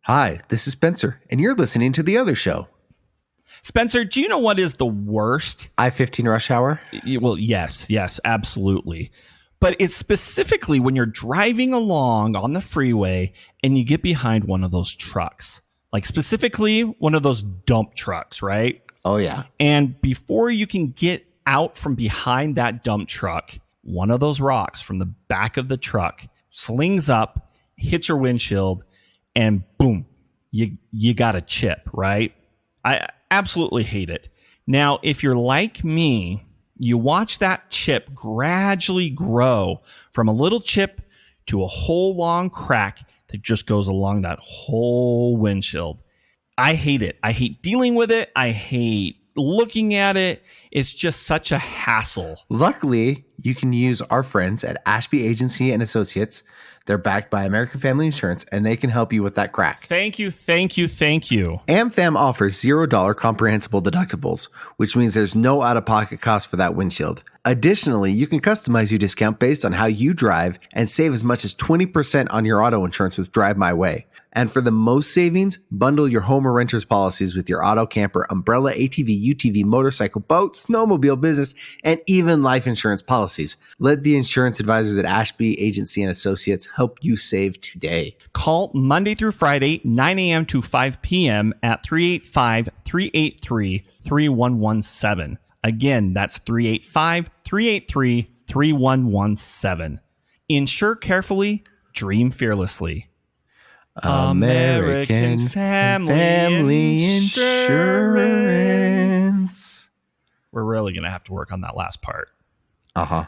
Hi, this is Spencer, and you're listening to The Other Show. Spencer, do you know what is the worst? I-15 rush hour? Well, yes, absolutely. But it's specifically when you're driving along on the freeway and you get behind one of those trucks. Like specifically one of those dump trucks, right? Oh, yeah. And before you can get out from behind that dump truck, one of those rocks from the back of the truck slings up, hits your windshield, and boom, you got a chip, right? I absolutely hate it. Now, if you're like me, you watch that chip gradually grow from a little chip to a whole long crack that just goes along that whole windshield. I hate it. I hate dealing with it. I hate looking at it. It's just such a hassle. Luckily, you can use our friends at Ashby Agency and Associates. They're backed by American Family Insurance, and they can help you with that crack. Thank you. AmFam offers $0 comprehensible deductibles, which means there's no out-of-pocket cost for that windshield. Additionally, you can customize your discount based on how you drive and save as much as 20% on your auto insurance with Drive My Way. And for the most savings, bundle your home or renter's policies with your auto, camper, umbrella, ATV, UTV, motorcycle, boat, snowmobile, business, and even life insurance policies. Let the insurance advisors at Ashby Agency and Associates help you save today. Call Monday through Friday, 9 a.m. to 5 p.m. at 385-383-3117. Again, that's 385-383-3117. Insure carefully, dream fearlessly. American Family Insurance. We're really going to have to work on that last part. Uh-huh.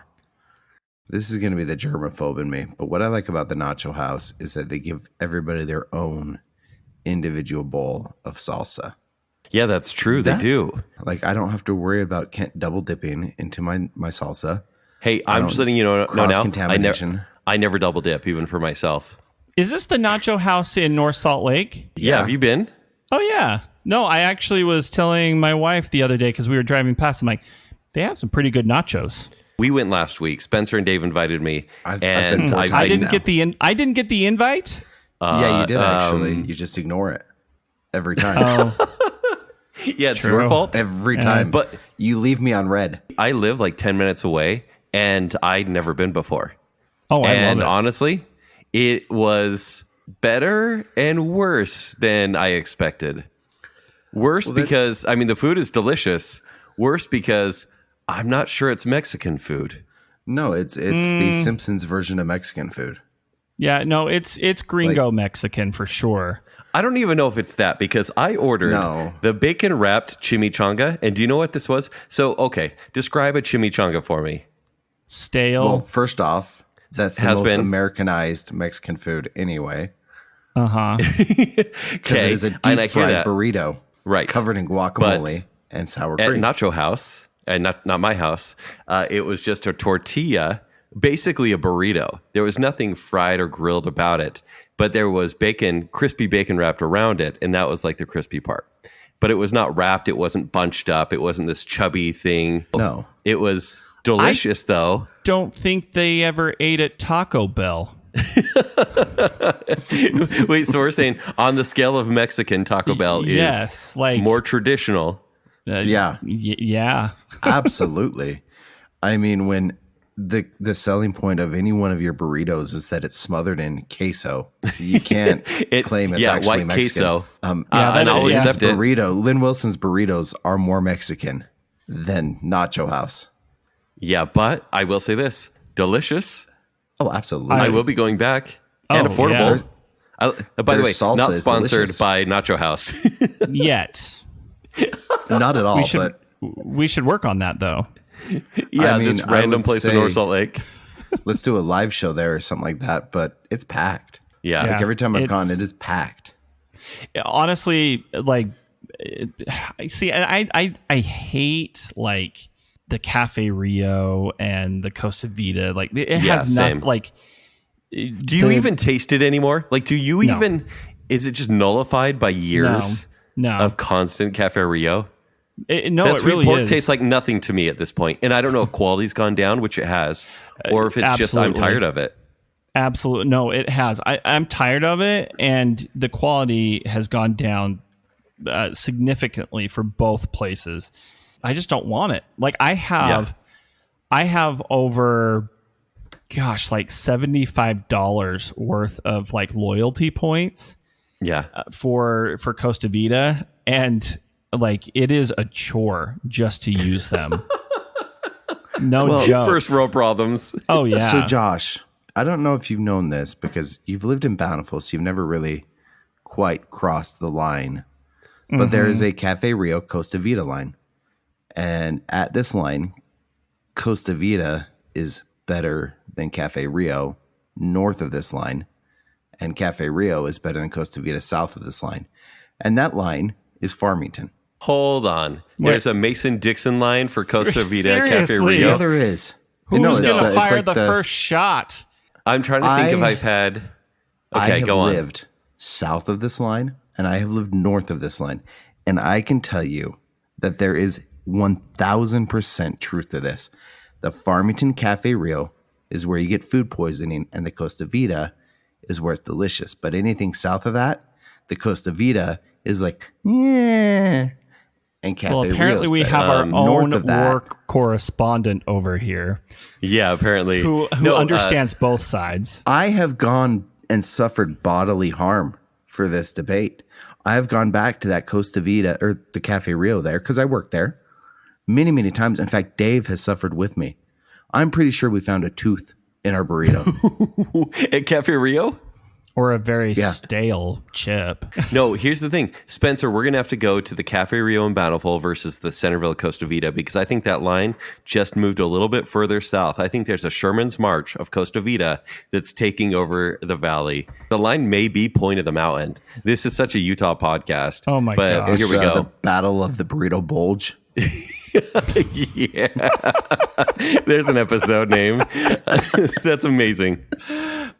This is going to be the germaphobe in me. But what I like about the Nacho House is that they give everybody their own individual bowl of salsa. Yeah, that's true. They do. Like, I don't have to worry about double dipping into my salsa. Hey, I'm just letting you know now. Contamination. I never double dip, even for myself. Is this the Nacho House in North Salt Lake? Yeah. Have you been? Oh, yeah. No, I actually was telling my wife the other day because we were driving past. I'm like, they have some pretty good nachos. We went last week. Spencer and Dave invited me. I didn't get the invite. Yeah, you did actually. You just ignore it every time. Yeah, it's your fault. Every time. But you leave me on red. I live like 10 minutes away, and I'd never been before. Oh, I love it. And honestly, it was better and worse than I expected. Worse because, I mean, the food is delicious. Worse because I'm not sure it's Mexican food. No, it's the Simpsons version of Mexican food. Yeah, no, it's gringo Mexican for sure. I don't even know if it's that because I ordered the bacon wrapped chimichanga. And do you know what this was? So, okay, describe a chimichanga for me. Stale. Well, first off, that's the most Americanized Mexican food anyway. Uh-huh. Because it is a deep fried burrito. Right. Covered in guacamole and sour cream. At Nacho House, and not my house, it was just a tortilla, basically a burrito. There was nothing fried or grilled about it, but there was crispy bacon wrapped around it, and that was like the crispy part. But it was not wrapped. It wasn't bunched up. It wasn't this chubby thing. No. It was delicious, though. Don't think they ever ate at Taco Bell. Wait, so we're saying on the scale of Mexican, Taco Bell is more traditional. Yeah. Yeah. Absolutely. I mean, when the selling point of any one of your burritos is that it's smothered in queso, you can't claim it's actually white Mexican. Queso. And I'll accept it. Lynn Wilson's burritos are more Mexican than Nacho House. Yeah, but I will say this. Delicious. Oh, absolutely. I will be going back. And affordable. Yeah. By the way, not sponsored by Nacho House. Yet. Not at all, we should work on that, though. Yeah, I mean, this random place in North Salt Lake. Let's do a live show there or something like that, but it's packed. Yeah. Like every time I've gone, it is packed. Honestly, like, see, I hate, like, the Cafe Rio and the Costa Vida. Like, it has nothing, like... Do you even taste it anymore? Like, do you even... Is it just nullified by years of constant Cafe Rio? It really pork is. Tastes like nothing to me at this point. And I don't know if quality's gone down, which it has, or if it's just I'm tired of it. Absolutely. No, it has. I'm tired of it, and the quality has gone down significantly for both places. I just don't want it. Like I have over, gosh, like $75 worth of like loyalty points. Yeah. For Costa Vida, and like it is a chore just to use them. No joke. First world problems. Oh yeah. So Josh, I don't know if you've known this because you've lived in Bountiful, so you've never really quite crossed the line. But there is a Cafe Rio Costa Vida line. And at this line, Costa Vida is better than Cafe Rio north of this line. And Cafe Rio is better than Costa Vida south of this line. And that line is Farmington. Hold on. There's a Mason-Dixon line for Costa Vida, Cafe Seriously? Rio. Yeah, there is. Who's going to fire the first shot? I'm trying to think if I've had... Okay, go on. I have lived south of this line, and I have lived north of this line. And I can tell you that there is 1,000% truth to this. The Farmington Cafe Rio is where you get food poisoning, and the Costa Vida is where it's delicious. But anything south of that, the Costa Vida is like, yeah. And Cafe Rio. Well, apparently we have our own work correspondent over here. Yeah, apparently. Who understands both sides. I have gone and suffered bodily harm for this debate. I have gone back to that Costa Vida or the Cafe Rio there because I worked there many, many times. In fact, Dave has suffered with me. I'm pretty sure we found a tooth in our burrito. At Cafe Rio? Or a very stale chip. No, here's the thing. Spencer, we're going to have to go to the Cafe Rio in Bountiful versus the Centerville Costa Vida because I think that line just moved a little bit further south. I think there's a Sherman's March of Costa Vida that's taking over the valley. The line may be Point of the Mountain. This is such a Utah podcast. Oh my God. Here we go. The Battle of the Burrito Bulge. Yeah. There's an episode name. That's amazing.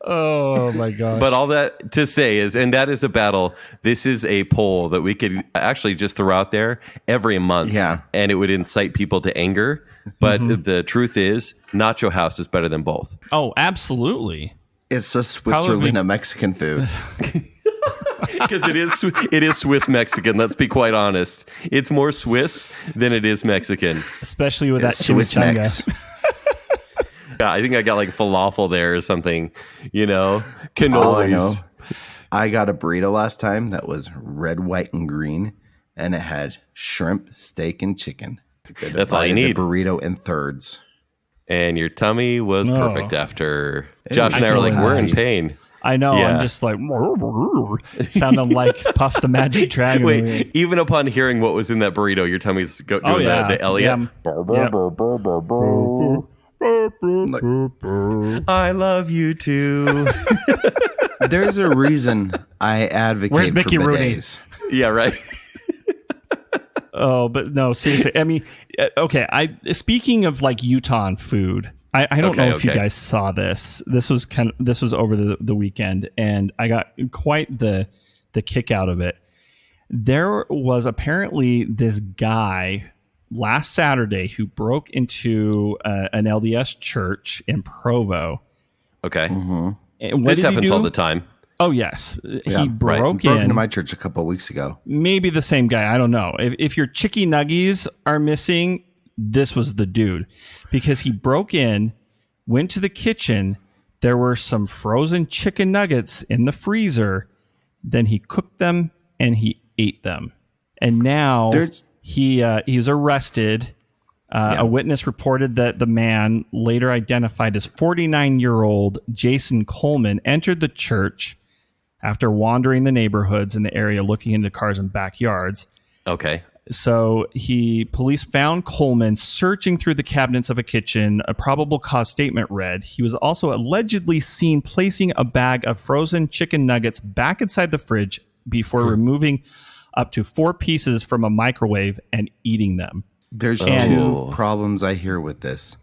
Oh my gosh. But all that to say is, and that is a battle. This is a poll that we could actually just throw out there every month. Yeah. And it would incite people to anger. But the truth is, Nacho House is better than both. Oh, absolutely. It's a Switzerland of Mexican food. Because it is Swiss Mexican. Let's be quite honest. It's more Swiss than it is Mexican. Especially with that Swiss chimichanga. mix. Yeah, I think I got like falafel there or something, cannolis. Oh, I know. I got a burrito last time that was red, white, and green, and it had shrimp, steak, and chicken. That's all you need. The burrito in thirds. And your tummy was perfect after. Josh and I were like, we're in pain. I know. Yeah. I'm just like, sounding like Puff the Magic Dragon. Wait, even upon hearing what was in that burrito, your tummy's doing the Elliot. Yep. I love you too. There's a reason I advocate Where's Mickey for Rooney? bidets. Yeah, right. Oh, but no, seriously. I mean, okay. Speaking of like Utah food, I don't know if you guys saw this. This was over the weekend, and I got quite the kick out of it. There was apparently this guy last Saturday who broke into an LDS church in Provo. Okay. Mm-hmm. This happens all the time. Oh, yes. Yeah, he broke into my church a couple of weeks ago. Maybe the same guy. I don't know. If your chickie nuggies are missing, this was the dude. Because he broke in, went to the kitchen. There were some frozen chicken nuggets in the freezer. Then he cooked them and he ate them. And now he was arrested. A witness reported that the man, later identified as 49-year-old Jason Coleman, entered the church after wandering the neighborhoods in the area looking into cars and backyards. Okay. So police found Coleman searching through the cabinets of a kitchen. A probable cause statement read, he was also allegedly seen placing a bag of frozen chicken nuggets back inside the fridge before removing up to 4 pieces from a microwave and eating them. There's 2 problems I hear with this.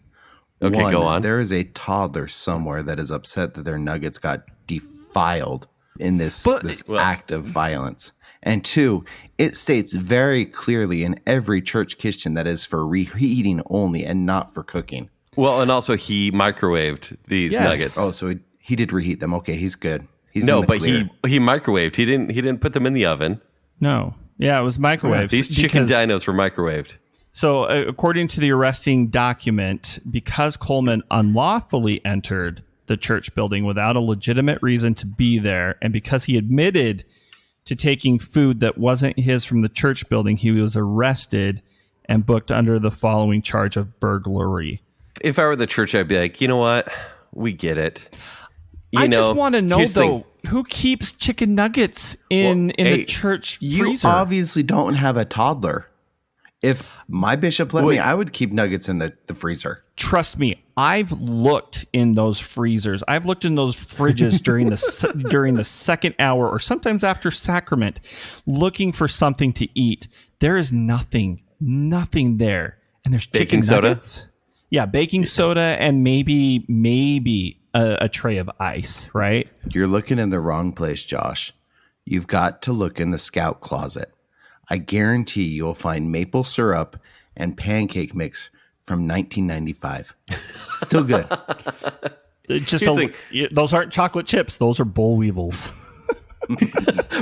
Okay, One, go on. There is a toddler somewhere that is upset that their nuggets got defiled in this act of violence. And 2, it states very clearly in every church kitchen that is for reheating only and not for cooking. Well, and also he microwaved these nuggets. Oh, so He did reheat them. Okay, he's good. He's No, but he microwaved. He didn't put them in the oven. No. Yeah, it was microwaved. These chicken dinos were microwaved. So according to the arresting document, because Coleman unlawfully entered the church building without a legitimate reason to be there, and because he admitted to taking food that wasn't his from the church building, he was arrested and booked under the following charge of burglary. If I were the church, I'd be like, you know what? We get it. I just want to know, though, who keeps chicken nuggets in the church freezer? You obviously don't have a toddler. If my bishop let me, I would keep nuggets in the freezer. Trust me, I've looked in those freezers. I've looked in those fridges during the second hour or sometimes after sacrament, looking for something to eat. There is nothing there. And there's chicken nuggets. Soda? Yeah, baking soda and maybe a tray of ice, right? You're looking in the wrong place, Josh. You've got to look in the scout closet. I guarantee you'll find maple syrup and pancake mix from 1995. Still good. Those aren't chocolate chips. Those are boll weevils.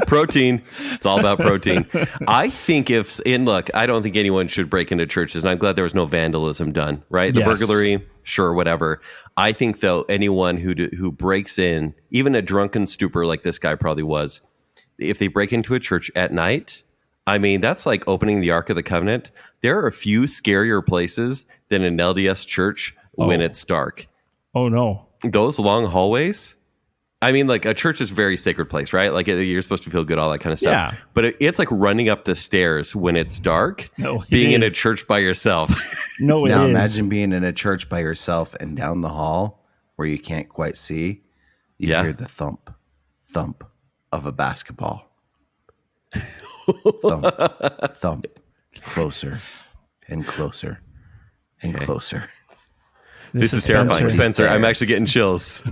Protein. It's all about protein. I think I don't think anyone should break into churches, and I'm glad there was no vandalism done, right? The burglary, sure, whatever. I think, though, anyone who breaks in, even a drunken stupor like this guy probably was, if they break into a church at night, I mean, that's like opening the Ark of the Covenant. There are a few scarier places than an LDS church when it's dark. Oh, no. Those long hallways. I mean, like, a church is a very sacred place, right? Like, you're supposed to feel good, all that kind of stuff. Yeah. But it's like running up the stairs when it's dark, being in a church by yourself. No, now imagine being in a church by yourself and down the hall where you can't quite see. You hear the thump of a basketball. Thump, closer and closer and closer. This is terrifying. Spencer, I'm actually getting chills.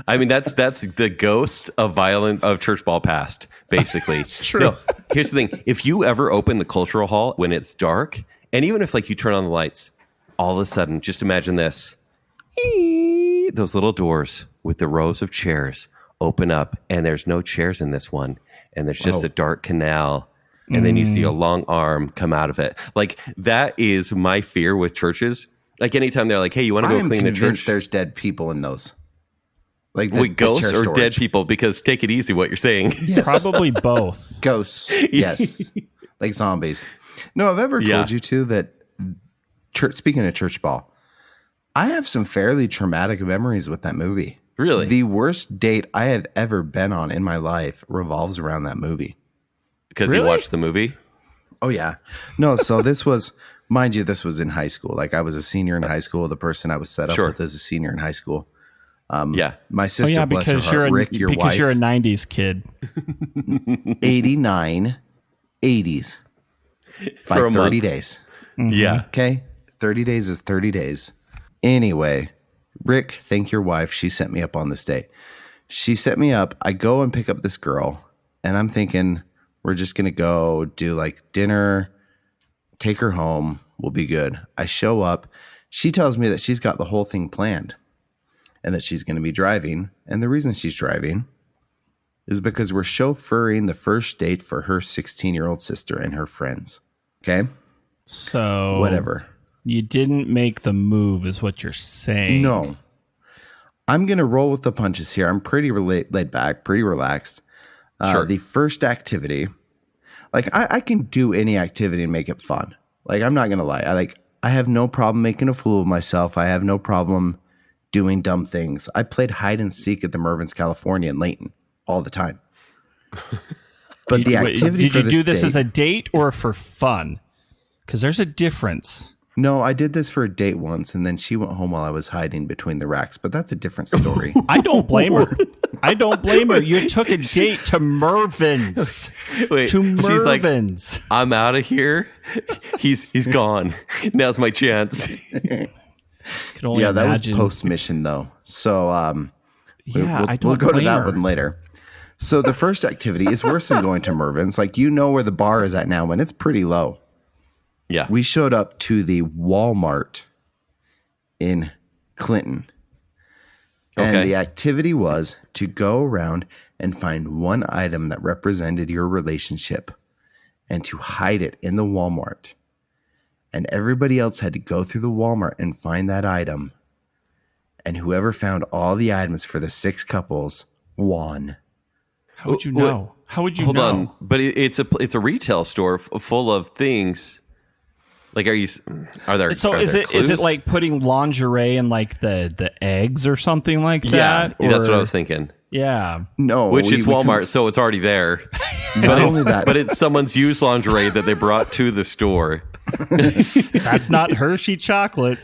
I mean, that's the ghosts of violence of church ball past, basically. It's true. No, here's the thing. If you ever open the cultural hall when it's dark, and even if like you turn on the lights, all of a sudden, just imagine this. Those little doors with the rows of chairs open up, and there's no chairs in this one, and there's just a dark canal, and then you see a long arm come out of it. Like, that is my fear with churches. Like, anytime they're like, hey, you want to go clean the church? There's dead people in those. Like ghosts or dead people? Because take it easy, what you're saying. Yes. Probably both. Ghosts, yes. Like zombies. No, I've ever told you, too, that speaking of church ball, I have some fairly traumatic memories with that movie. Really? The worst date I have ever been on in my life revolves around that movie. Because you watched the movie? Oh, yeah. No, so this was, mind you, this was in high school. Like, I was a senior in high school. The person I was set up with is a senior in high school. My sister, bless her heart, Rick, your wife. Because you're a 90s kid. 89, 80s. By 30 days. Mm-hmm. Yeah. Okay? 30 days is 30 days. Anyway, Rick, thank your wife. She set me up on this day. She set me up. I go and pick up this girl, and I'm thinking we're just going to go do like dinner, take her home. We'll be good. I show up. She tells me that she's got the whole thing planned and that she's going to be driving. And the reason she's driving is because we're chauffeuring the first date for her 16-year-old sister and her friends. Okay? So whatever. You didn't make the move is what you're saying. No. I'm going to roll with the punches here. I'm pretty laid back, pretty relaxed. Sure. The first activity, like I can do any activity and make it fun. Like, I'm not going to lie. I have no problem making a fool of myself. I have no problem doing dumb things. I played hide and seek at the Mervyn's, California in Layton all the time. But the activity did you do this as a date or for fun? Because there's a difference. No, I did this for a date once, and then she went home while I was hiding between the racks. But that's a different story. I don't blame her. I don't blame her. You took a date to Mervyn's. Wait, to Mervyn's. She's like, I'm out of here. He's gone. Now's my chance. That was post-mission, though. So we'll go to that one later. So the first activity is worse than going to Mervyn's. Like, you know where the bar is at now, and it's pretty low. Yeah. We showed up to the Walmart in Clinton. And the activity was to go around and find one item that represented your relationship and to hide it in the Walmart. And everybody else had to go through the Walmart and find that item. And whoever found all the items for the 6 couples won. How would you know? How would you Hold know? on, but it's a retail store full of things. Like, are there? So are is there it clues? like putting lingerie in like the eggs or something like Yeah, that? that's what I Or- was thinking. Yeah. No. Which it's Walmart, so it's already there. But it's someone's used lingerie that they brought to the store. That's not Hershey chocolate.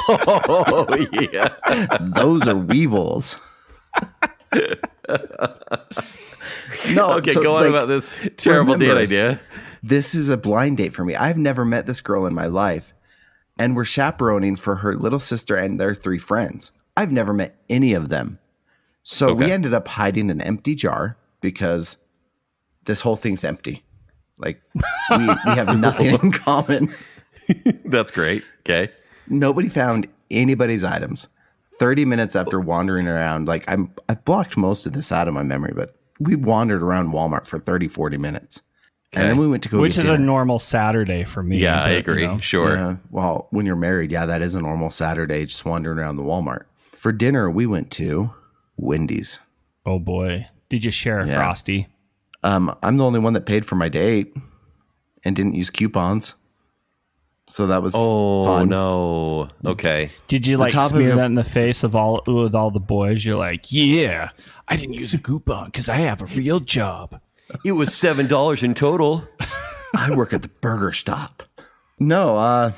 Oh yeah. Those are weevils. No. Okay, so, go on like, about this terrible date remember, idea. This is a blind date for me. I've never met this girl in my life. And we're chaperoning for her little sister and their 3 friends. I've never met any of them. So we ended up hiding an empty jar because this whole thing's empty. Like, we have nothing in common. That's great. Okay. Nobody found anybody's items. 30 minutes after wandering around, like I've blocked most of this out of my memory, but we wandered around Walmart for 30, 40 minutes. And then we went to go Which get is a dinner. normal Saturday for me. Yeah, I but, agree. you know. Sure. Yeah, well, when you're married, yeah, that is a normal Saturday, just wandering around the Walmart. For dinner, we went to Wendy's. Oh boy. Did you share a Frosty? I'm the only one that paid for my date and didn't use coupons. So that was fun. No. Okay. Did you like topic smear of- that in the face of all the boys? You're like, yeah, I didn't use a coupon because I have a real job. It was $7 in total. I work at the burger stop. No,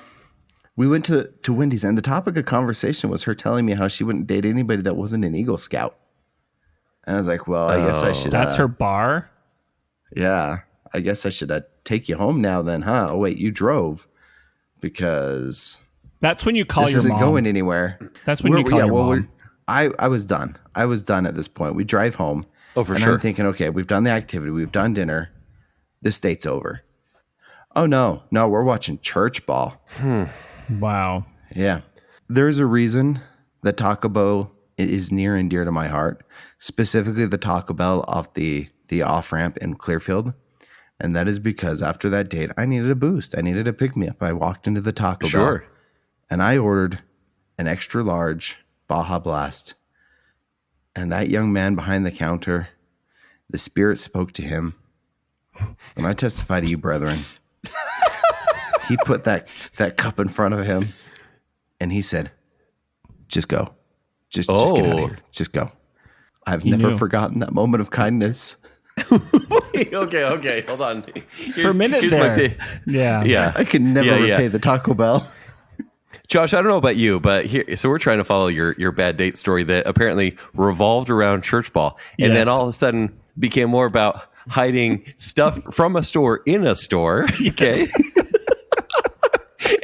we went to Wendy's, and the topic of conversation was her telling me how she wouldn't date anybody that wasn't an Eagle Scout. And I was like, well, I guess I should. That's her bar. Yeah, I guess I should take you home now then, huh? Oh, wait, you drove. Because That's when you call this your isn't mom. going anywhere. That's when you call your mom. I was done. I was done at this point. We drive home. Oh, for and sure. I'm thinking, okay, we've done the activity. We've done dinner. This date's over. Oh, no, we're watching church ball. Wow. Yeah. There's a reason that Taco Bell is near and dear to my heart, specifically the Taco Bell off the off-ramp in Clearfield. And that is because after that date, I needed a boost. I needed a pick-me-up. I walked into the Taco Bell and I ordered an extra large Baja Blast. And that young man behind the counter, the Spirit spoke to him. And I testify to you, brethren. He put that cup in front of him and he said, just go. Just get out of here. Just go. I've never forgotten that moment of kindness. Okay. Hold on. For a minute there. Yeah. I can never repay the Taco Bell. Josh, I don't know about you, but so we're trying to follow your bad date story that apparently revolved around church ball, and then all of a sudden became more about hiding stuff from a store in a store. Okay.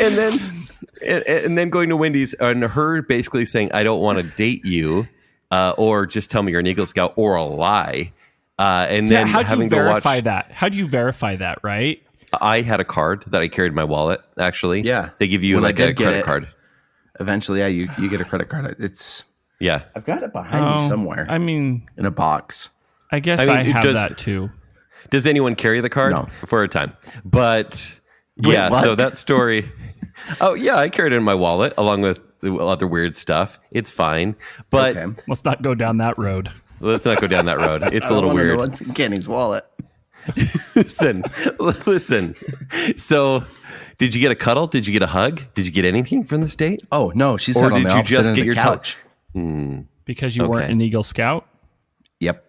and then going to Wendy's and her basically saying, I don't want to date you, or just tell me you're an Eagle Scout, or a lie. And then how do having you to verify watch that? How do you verify that, right? I had a card that I carried in my wallet, actually. Yeah. They give you When I like a did get credit it, card. Eventually, yeah, you get a credit card. I've got it behind me somewhere. I mean, in a box. I guess I have that too. Does anyone carry the card? No. For a time. But Wait, yeah, what? so that story. Oh yeah, I carried it in my wallet along with the other weird stuff. It's fine. But Okay. Let's not go down that road. let's not go down that road. It's a little I weird. what's in Kenny's wallet. Listen. So did you get a cuddle? Did you get a hug? Did you get anything from this date? Oh no, she Or sat on did the you opposite just end get of your the couch. Because you weren't an Eagle Scout? Yep.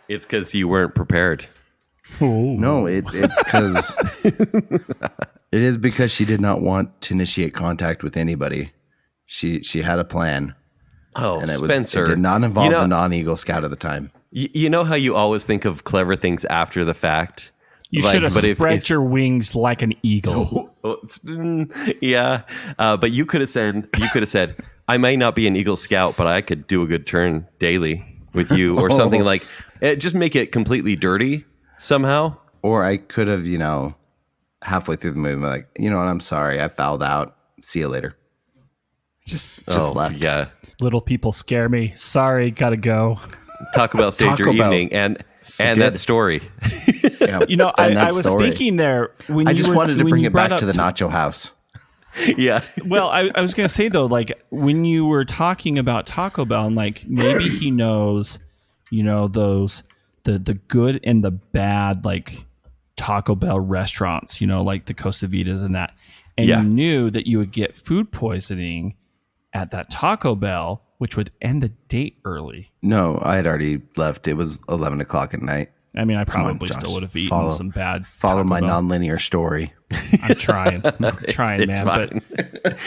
It's because you weren't prepared. No, it's because it is because she did not want to initiate contact with anybody. She had a plan. Oh, And it Spencer. did not involve the non-Eagle Scout at the time. You know how you always think of clever things after the fact? You Like, should have but spread your wings like an eagle. Yeah, but you could have said, I might not be an Eagle Scout, but I could do a good turn daily with you, or something like it. Just make it completely dirty somehow. Or I could have, halfway through the movie, like, you know what, I'm sorry, I fouled out. See you later. Just Oh, left. yeah. Little people scare me. Sorry, gotta go. Taco Bell saved your Taco Bell. evening and that story. Yeah. You know, And that I was story. thinking there when I you just were, wanted to when bring you it back brought to the up Nacho House. Yeah. Well, I was going to say, though, like, when you were talking about Taco Bell, I'm like, maybe he knows, you know, those, the good and the bad, like, Taco Bell restaurants, you know, like the Costa Vidas and that. And Yeah. you knew that you would get food poisoning at that Taco Bell, which would end the date early. No, I had already left. It was 11 o'clock at night. I mean, I Come on, probably Josh. still would have eaten some bad Follow Taco my Bell. nonlinear story. I'm trying. Trying, It's man. fine.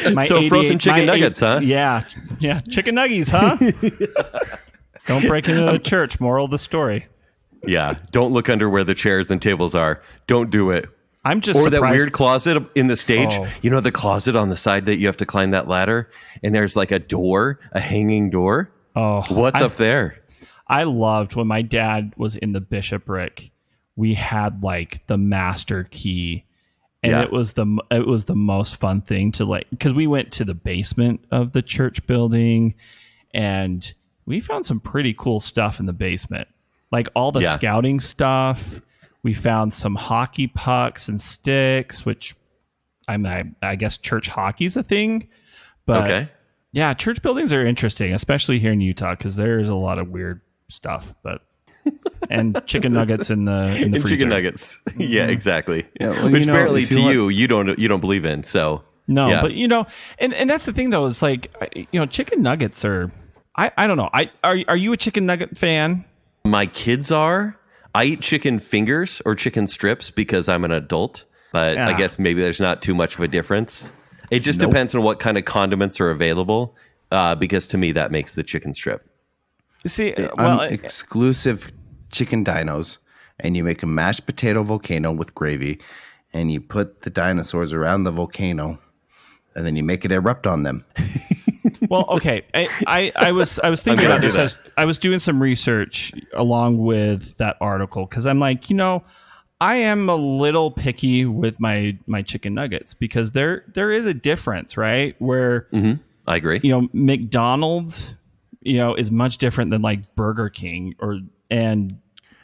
But my So frozen chicken nuggets, huh? Yeah. Yeah. Chicken nuggies, huh? Don't break into the church. Moral of the story. Yeah. Don't look under where the chairs and tables are. Don't do it. I'm just Or surprised. that weird closet in the stage. Oh. You know, the closet on the side that you have to climb that ladder and there's like a door, a hanging door. Oh, What's up there? I loved when my dad was in the bishopric. We had like the master key, and Yeah. it was the most fun thing to like, because we went to the basement of the church building, and we found some pretty cool stuff in the basement, like all the Yeah. scouting stuff. We found some hockey pucks and sticks, which I guess church hockey's a thing, but Okay. yeah, church buildings are interesting, especially here in Utah, because there's a lot of weird stuff. But and chicken nuggets in the And freezer. chicken nuggets. Yeah, exactly. Yeah, well, Which you know, apparently if to you you don't believe in. So No, yeah. but you know, and that's the thing though, is like, you know, chicken nuggets are. I don't know. Are you a chicken nugget fan? My kids are. I eat chicken fingers or chicken strips because I'm an adult, but I Yeah. guess maybe there's not too much of a difference. It just depends on what kind of condiments are available, because to me that makes the chicken strip. See, well, exclusive chicken dinos, and you make a mashed potato volcano with gravy, and you put the dinosaurs around the volcano, and then you make it erupt on them. well, okay. I was thinking gonna about do this. I was doing some research along with that article, because I'm like, you know, I am a little picky with my chicken nuggets, because there is a difference, right? Where I agree. you know, McDonald's, you know, is much different than like Burger King, and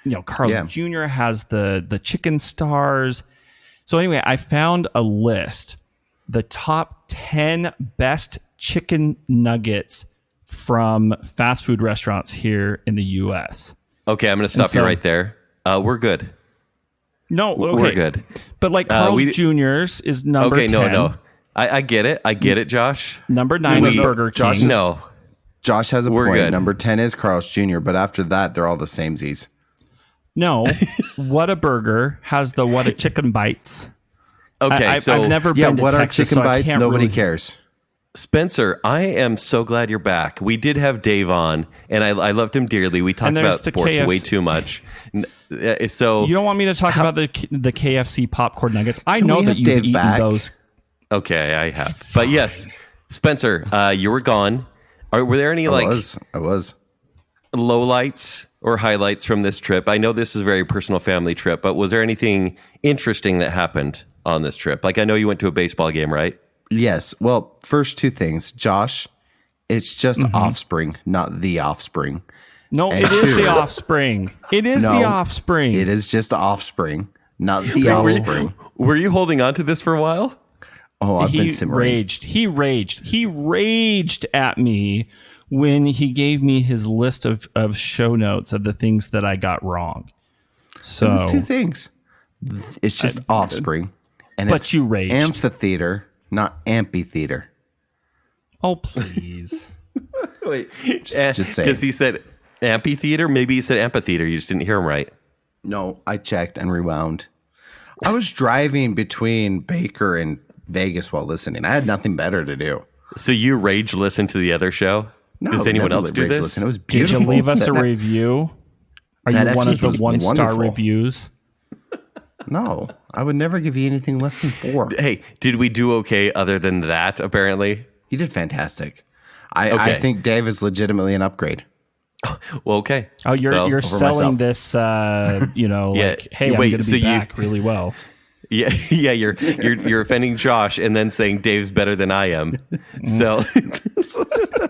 you know, Carl's Yeah. Jr. has the chicken stars. So anyway, I found a list, the top 10 best chicken nuggets from fast food restaurants here in the U.S. Okay, I'm going to stop you right there. We're good. No, okay. We're good. But like Carl's Jr.'s is number Okay, 10. no. I get it. I get it, Josh. Number 9 is Burger King. Josh is- No. Josh has a We're point. good. Number 10 is Carl's Jr., but after that, they're all the samesies. No, What a Burger has the What a Chicken Bites. Okay, I've never Yeah, been to what are Texas, chicken so I bites? can't Nobody really- cares. Spencer, I am so glad you're back. We did have Dave on, and I loved him dearly. We talked And there's about the sports KFC. way too much. So You don't want me to talk about the KFC popcorn nuggets? I Can know we that have you've Dave eaten back? those. okay, I have. But yes, Spencer, you were gone. Were there any I was. lowlights or highlights from this trip? I know this is a very personal family trip, but was there anything interesting that happened on this trip? Like, I know you went to a baseball game, right? Yes. Well, first two things. Josh, it's just offspring, not the offspring. No, And it is two- the offspring. It is No, the offspring. It is just offspring, not the offspring. Were you holding on to this for a while? Oh, I've been He simmering. raged. He raged at me when he gave me his list of show notes of the things that I got wrong. So, It's two things. It's just offspring. And But it's you raged. amphitheater, not amphitheater. oh please. Wait, just saying. because he said amphitheater. Maybe he said amphitheater. You just didn't hear him right. No, I checked and rewound. I was driving between Baker and Vegas while listening. I had nothing better to do. So you rage listen to the other show? No, Does I anyone never else do rage this? listen. It was Did beautiful. you leave us a That- review? Are that you one of the episode was 1-star wonderful. reviews? No, I would never give you anything less than 4. Hey, did we do okay other than that, apparently? You did fantastic. I Okay. think Dave is legitimately an upgrade. Well, okay. Oh, you're Well, selling myself. this, you know, Yeah, like, hey, wait, I'm going to so be you- back really well. Yeah, yeah, you're offending Josh and then saying Dave's better than I am. So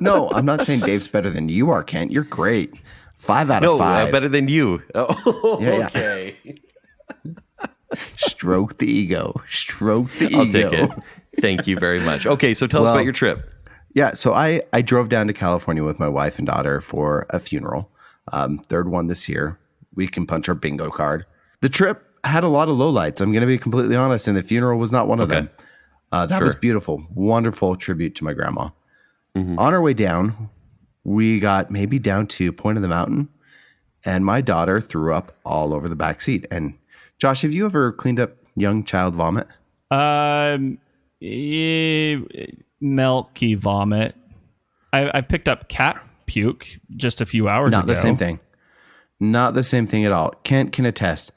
No, I'm not saying Dave's better than you are, Kent. You're great. 5 out of 5. Better than you. Oh, Yeah. okay. Stroke the ego. Stroke the ego. I'll take it. Thank you very much. Okay, so tell us about your trip. Yeah, so I drove down to California with my wife and daughter for a funeral. Third one this year. We can punch our bingo card. The trip had a lot of lowlights. I'm going to be completely honest, and the funeral was not one of them. That was beautiful. Wonderful tribute to my grandma. On our way down, we got maybe down to Point of the Mountain, and my daughter threw up all over the back seat. And Josh, have you ever cleaned up young child vomit? Milky vomit. I picked up cat puke just a few hours ago. Not the same thing. Not the same thing at all. Kent can attest.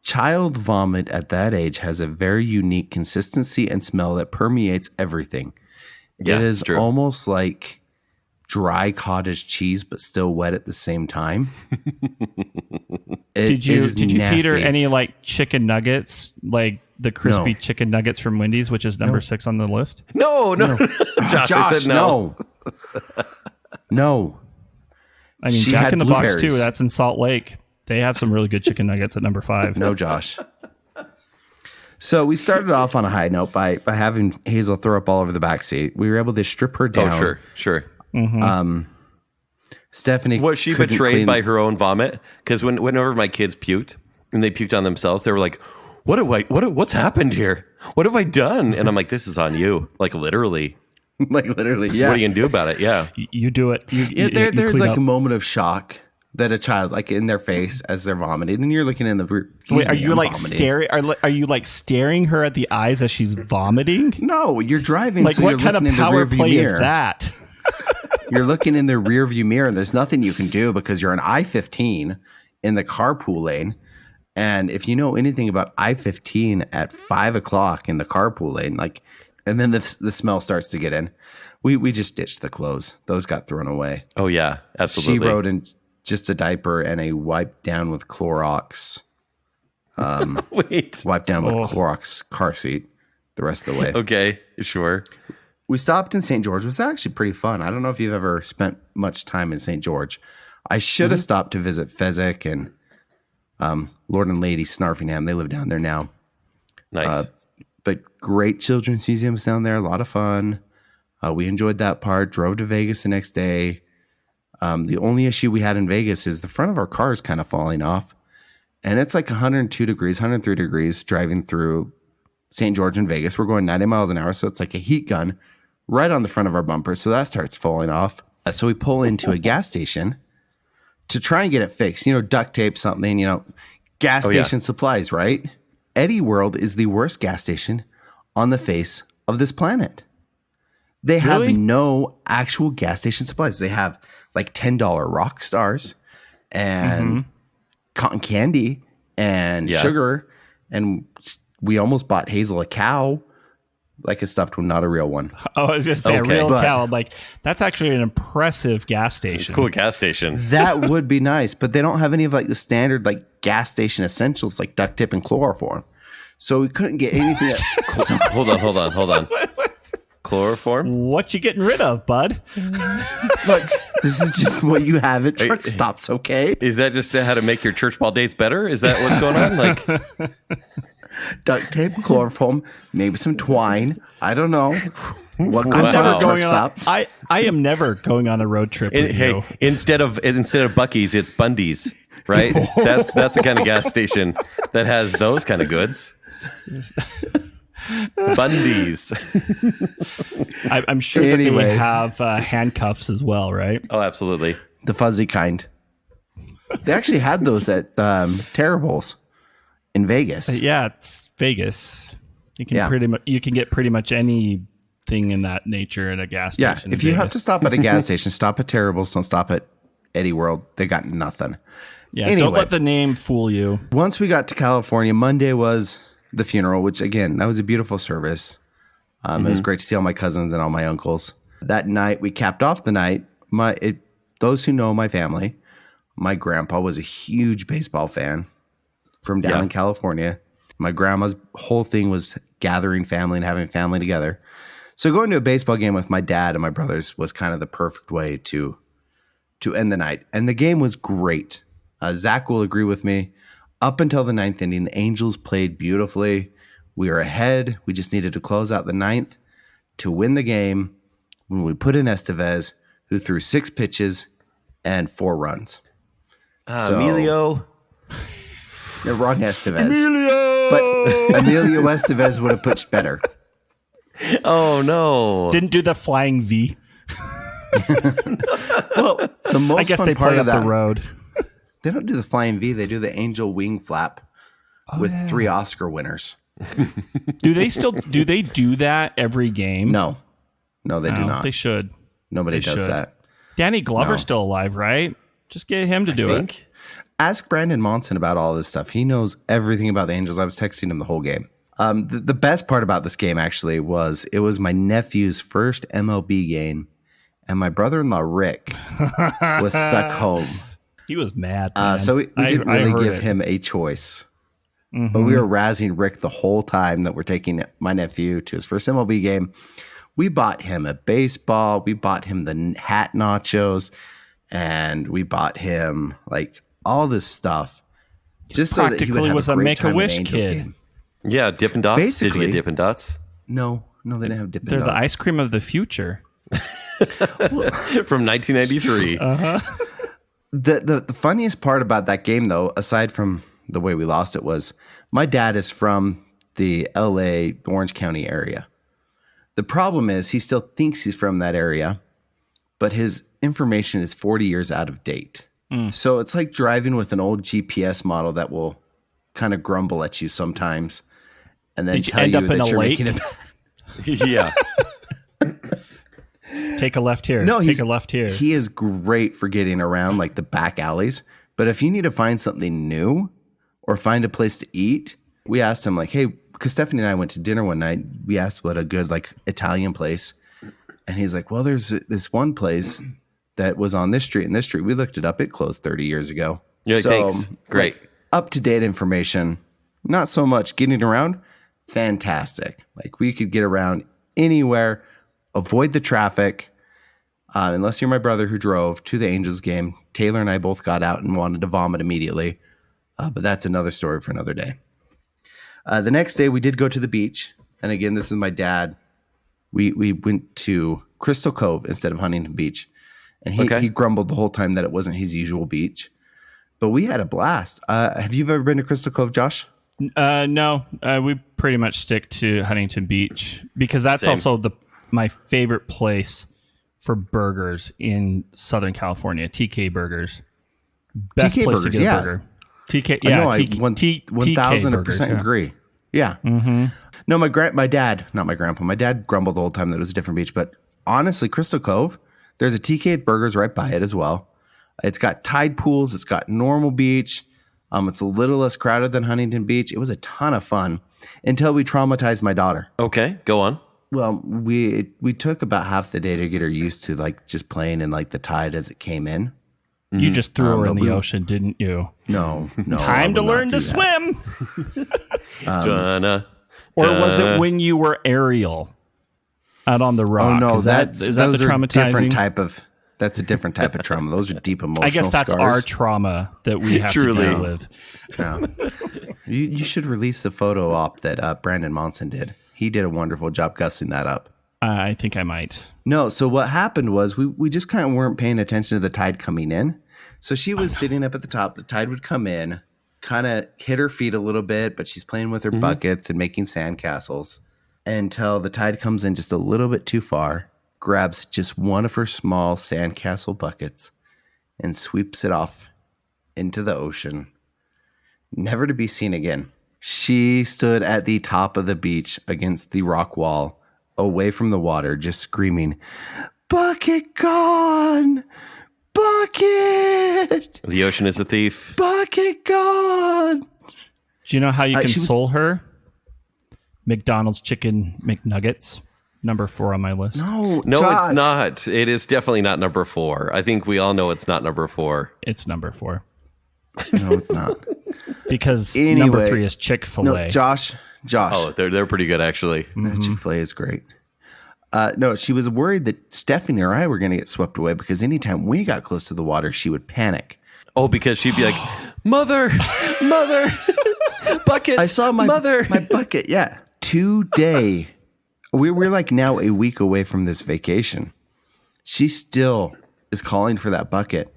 Child vomit at that age has a very unique consistency and smell that permeates everything. Yeah, it is true. almost like dry cottage cheese, but still wet at the same time. Did you feed her any like chicken nuggets, like the crispy chicken nuggets from Wendy's, which is number 6 on the list? No. Josh, I said no. No. I mean, She Jack had in the Box blueberries. too. That's in Salt Lake. They have some really good chicken nuggets at number 5. No, Josh. So we started off on a high note by having Hazel throw up all over the back seat. We were able to strip her down. Oh, sure. Stephanie Was she couldn't betrayed clean- by her own vomit? Because whenever my kids puked and they puked on themselves, they were like, what's happened here? What have I done? And I'm like, this is on you. Like literally. like literally, yeah. What are you gonna do about it? Yeah. You do it. There's like a moment of shock that a child, like in their face as they're vomiting, and you're looking in the. Wait, are you like staring? Are you like staring her at the eyes as she's vomiting? No, you're driving. Like so what kind of power play is that? You're looking in the rear view mirror, and there's nothing you can do because you're on I-15 in the carpool lane. And if you know anything about I-15 at 5 o'clock in the carpool lane, like, and then the smell starts to get in. We just ditched the clothes; those got thrown away. Oh yeah, absolutely. She rode in just a diaper and a wipe down with Clorox. Wipe down with Clorox car seat the rest of the way. Okay, sure. We stopped in St. George. It was actually pretty fun. I don't know if you've ever spent much time in St. George. I should have stopped to visit Fezzik and Lord and Lady Snarfingham. They live down there now. Nice. But great children's museums down there. A lot of fun. We enjoyed that part. Drove to Vegas the next day. The only issue we had in Vegas is the front of our car is kind of falling off. And it's like 102 degrees, 103 degrees driving through St. George and Vegas. We're going 90 miles an hour. So it's like a heat gun right on the front of our bumper. So that starts falling off. So we pull into a gas station to try and get it fixed. You know, duct tape, something, gas station supplies, right? Eddie World is the worst gas station on the face of this planet. They have no actual gas station supplies. They have like $10 rock stars and cotton candy and sugar. And we almost bought Hazel a cow, like a stuffed one, not a real one. Oh, I was just saying a real cow. I'm like, that's actually an impressive gas station. It's a cool gas station. That would be nice, but they don't have any of like the standard like gas station essentials like duct tape and chloroform. So we couldn't get anything. Hold on. Chloroform? What you getting rid of, bud? Look, this is just what you have at truck stops, okay? Is that just how to make your church ball dates better? Is that what's going on? Like duct tape, chloroform, maybe some twine. I don't know. What comes I'm out never of going truck on. stops? I am never going on a road trip with you. Hey, instead of Buc-ee's, it's Bundy's, right? That's the kind of gas station that has those kind of goods. Bundy's. I'm sure that they have handcuffs as well, right? Oh, absolutely. The fuzzy kind. They actually had those at Terribles in Vegas. Yeah, it's Vegas. You can you can get pretty much anything in that nature at a gas station. Yeah, if you have to stop at a gas station, stop at Terribles. Don't stop at Eddie World. They got nothing. Yeah, anyway, don't let the name fool you. Once we got to California, Monday was the funeral, which again, that was a beautiful service. It was great to see all my cousins and all my uncles. That night, we capped off the night. Those who know my family, my grandpa was a huge baseball fan from down in California. My grandma's whole thing was gathering family and having family together. So going to a baseball game with my dad and my brothers was kind of the perfect way to end the night. And the game was great. Zach will agree with me. Up until the 9th inning, the Angels played beautifully. We were ahead. We just needed to close out the 9th to win the game when we put in Estevez, who threw 6 pitches and 4 runs. Emilio. The wrong Estevez. But Emilio Estevez would have pitched better. Oh, no. Didn't do the flying V. Well, the most I guess fun they part play of up that, the road. They don't do the flying V. They do the angel wing flap with 3 Oscar winners. Do they do that every game? No, they do not. They should. Nobody does that. Danny Glover's still alive, right? Just get him to do it. Ask Brandon Monson about all this stuff. He knows everything about the Angels. I was texting him the whole game. The best part about this game actually was it was my nephew's first MLB game, and my brother-in-law Rick was stuck home. He was mad. Man. So we didn't really give him a choice. Mm-hmm. But we were razzing Rick the whole time that we're taking my nephew to his first MLB game. We bought him a baseball. We bought him the hat nachos. And we bought him like all this stuff. Just so that he would have was a a great Make-A-Wish time in the Angels kid. game. Yeah, Dippin' Dots. Basically, did you get Dippin' Dots? No, they didn't have Dippin' They're Dots. the ice cream of the future. From 1993. The funniest part about that game, though, aside from the way we lost it, was my dad is from the LA, Orange County area. The problem is he still thinks he's from that area, but his information is 40 years out of date. So it's like driving with an old GPS model that will kind of grumble at you sometimes and then tell you that you're making it. Yeah. Take a left here. No, take a left here. He is great for getting around like the back alleys. But if you need to find something new or find a place to eat, we asked him like, hey, because Stephanie and I went to dinner one night. We asked what a good like Italian place. And he's like, well, there's this one place that was on this street and this street. We looked it up. It closed 30 years ago. Yeah, so, thanks. Great. Like, up-to-date information. Not so much getting around. Fantastic. Like we could get around anywhere. Avoid the traffic. Unless you're my brother who drove to the Angels game. Taylor and I both got out and wanted to vomit immediately. But that's another story for another day. The next day, we did go to the beach. And again, this is my dad. We went to Crystal Cove instead of Huntington Beach. And he grumbled the whole time that it wasn't his usual beach. But we had a blast. Have you ever been to Crystal Cove, Josh? No. We pretty much stick to Huntington Beach because that's also my favorite place for burgers in Southern California. TK Burgers. Best TK place burgers, to get a burger. TK, yeah. I 1000% agree. Yeah. Mm-hmm. No, my dad grumbled the whole time that it was a different beach. But honestly, Crystal Cove, there's a TK Burgers right by it as well. It's got tide pools. It's got normal beach. It's a little less crowded than Huntington Beach. It was a ton of fun until we traumatized my daughter. Okay, go on. Well, we took about half the day to get her used to like just playing in like the tide as it came in. You just threw her in the ocean, didn't you? No. Time to learn to swim. Or was it when you were Ariel out on the rock? Oh no, is that the traumatizing? That's a different type of trauma. Those are deep emotional. I guess that's scars. our trauma that we have to deal with. No. You should release the photo op that Brandon Monson did. He did a wonderful job gussing that up. I think I might. No, so what happened was we just kind of weren't paying attention to the tide coming in. So she was sitting up at the top. The tide would come in, kind of hit her feet a little bit, but she's playing with her buckets and making sandcastles until the tide comes in just a little bit too far, grabs just one of her small sandcastle buckets and sweeps it off into the ocean, never to be seen again. She stood at the top of the beach against the rock wall, away from the water, just screaming, "Bucket gone! Bucket! The ocean is a thief. Bucket gone!" Do you know how you console her? McDonald's chicken McNuggets, number 4 on my list. No, Josh. It's not. It is definitely not number 4. I think we all know it's not number 4. It's number 4. No, it's not. Because Anyway, number 3 is Chick-fil-A. No, Josh. Oh, they're pretty good, actually. Chick-fil-A is great. No, she was worried that Stephanie or I were going to get swept away because anytime we got close to the water, she would panic. Oh, because she'd be like, mother, buckets. I saw my bucket. Yeah. Today, we're like now a week away from this vacation. She still is calling for that bucket.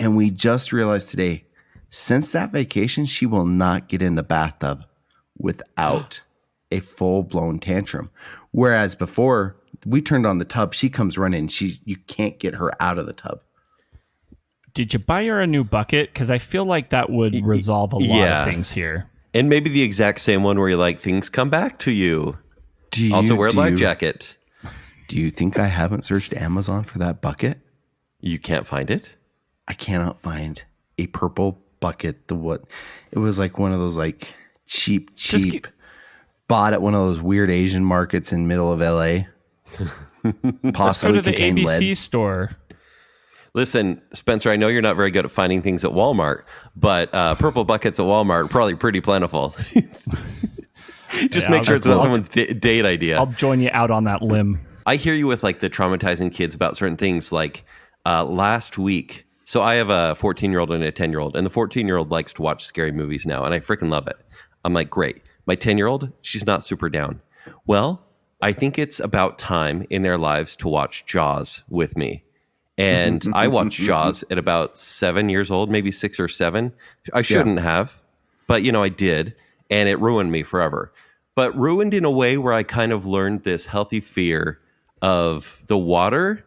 And we just realized today, since that vacation, she will not get in the bathtub without a full-blown tantrum. Whereas before, we turned on the tub, she comes running. You can't get her out of the tub. Did you buy her a new bucket? Because I feel like that would resolve a lot of things here. And maybe the exact same one where you're like, things come back to you. Also wear a life jacket. Do you think I haven't searched Amazon for that bucket? You can't find it? I cannot find a purple bucket. It was like one of those like cheap bought at one of those weird Asian markets in middle of LA. Possibly go to the contained ABC lead. store. Listen, Spencer, I know you're not very good at finding things at Walmart, but purple buckets at Walmart are probably pretty plentiful. Just make sure it's not someone's date idea. I'll join you out on that limb. I hear you with like the traumatizing kids about certain things. Like last week, so I have a 14-year-old and a 10-year-old, and the 14-year-old likes to watch scary movies now, and I freaking love it. I'm like, great. My 10-year-old, she's not super down. Well, I think it's about time in their lives to watch Jaws with me. And I watched Jaws at about 7 years old, maybe 6 or 7. I shouldn't have, but I did. And it ruined me forever. But ruined in a way where I kind of learned this healthy fear of the water.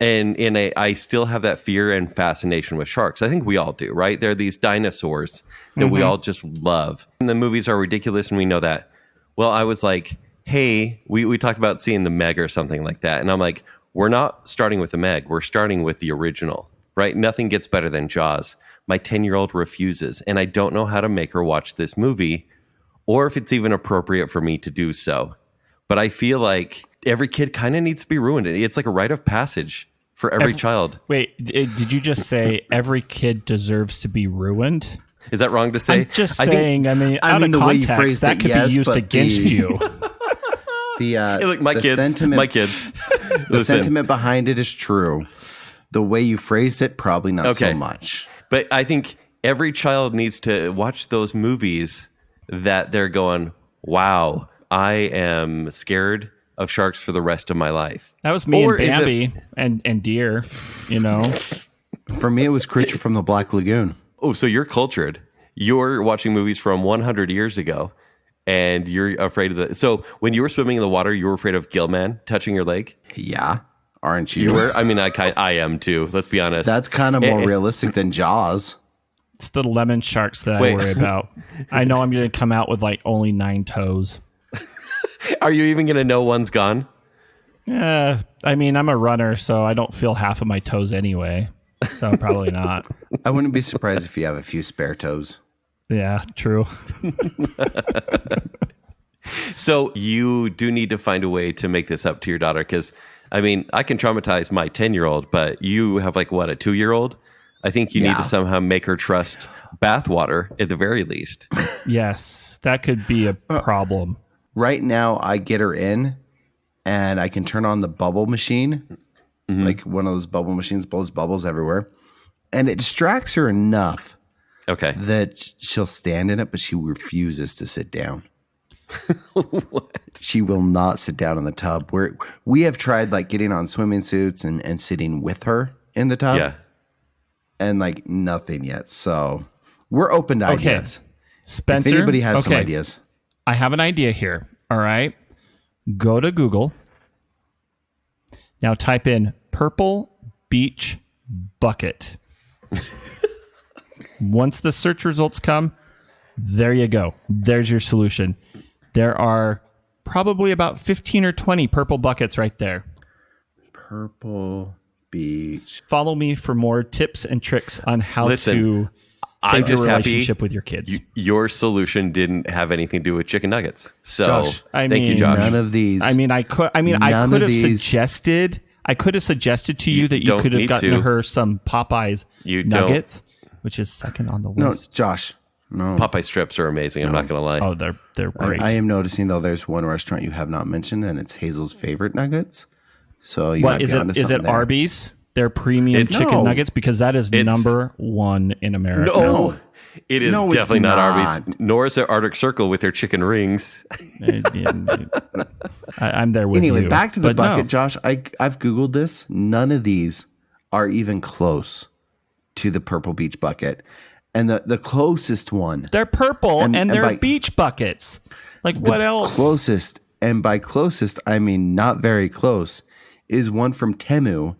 And I still have that fear and fascination with sharks. I think we all do, right? They're these dinosaurs that we all just love. And the movies are ridiculous and we know that. Well, I was like, hey, we talked about seeing the Meg or something like that. And I'm like, we're not starting with the Meg. We're starting with the original, right? Nothing gets better than Jaws. My 10-year-old refuses, and I don't know how to make her watch this movie or if it's even appropriate for me to do so. But I feel like every kid kind of needs to be ruined. It's like a rite of passage for every child. Wait, did you just say every kid deserves to be ruined? Is that wrong to say? I'm just saying, out of context, that could be used against you. Look, my kids. The sentiment behind it is true. The way you phrased it, probably not so much. But I think every child needs to watch those movies that they're going, wow, I am scared of sharks for the rest of my life. That was me and Bambi and deer, For me, it was Creature from the Black Lagoon. Oh, so you're cultured. You're watching movies from 100 years ago. And you're afraid of the... So when you were swimming in the water, you were afraid of Gillman touching your leg? Yeah. Aren't you? You were? I mean, I am too. Let's be honest. That's kind of more realistic than Jaws. It's the lemon sharks that I worry about. I know I'm going to come out with like only 9 toes. Are you even going to know one's gone? Yeah. I'm a runner, so I don't feel half of my toes anyway. So probably not. I wouldn't be surprised if you have a few spare toes. Yeah, true. So you do need to find a way to make this up to your daughter because, I can traumatize my 10-year-old, but you have a 2-year-old? I think you need to somehow make her trust bathwater at the very least. Yes, that could be a problem. Right now, I get her in and I can turn on the bubble machine, like one of those bubble machines, blows bubbles everywhere. And it distracts her enough that she'll stand in it, but she refuses to sit down. What? She will not sit down in the tub. We have tried getting on swimming suits and sitting with her in the tub. Yeah. And nothing yet. So we're open to ideas. Spencer, if anybody has some ideas. I have an idea here. All right. Go to Google. Now type in purple beach bucket. Once the search results come, there you go. There's your solution. There are probably about 15 or 20 purple buckets right there. Purple beach. Follow me for more tips and tricks on how to save your relationship with your kids. Your solution didn't have anything to do with chicken nuggets. So Josh, thank you, Josh. None of these. I could have suggested to you that you could have gotten her some Popeyes nuggets, which is second on the list. No, Josh, No. Popeye strips are amazing. I'm not going to lie. Oh, they're great. I am noticing, though, there's one restaurant you have not mentioned, and it's Hazel's favorite nuggets. So you might be onto is it something there. Arby's? Their premium chicken nuggets? Because that is number one in America. No, it is definitely not Arby's. Nor is it Arctic Circle with their chicken rings. I'm there with you. Anyway, back to the bucket, Josh. I've Googled this. None of these are even close to the Purple Beach bucket. And the closest one. They're purple and they're beach buckets. Like, what else? Closest, and by closest, I mean not very close, is one from Temu.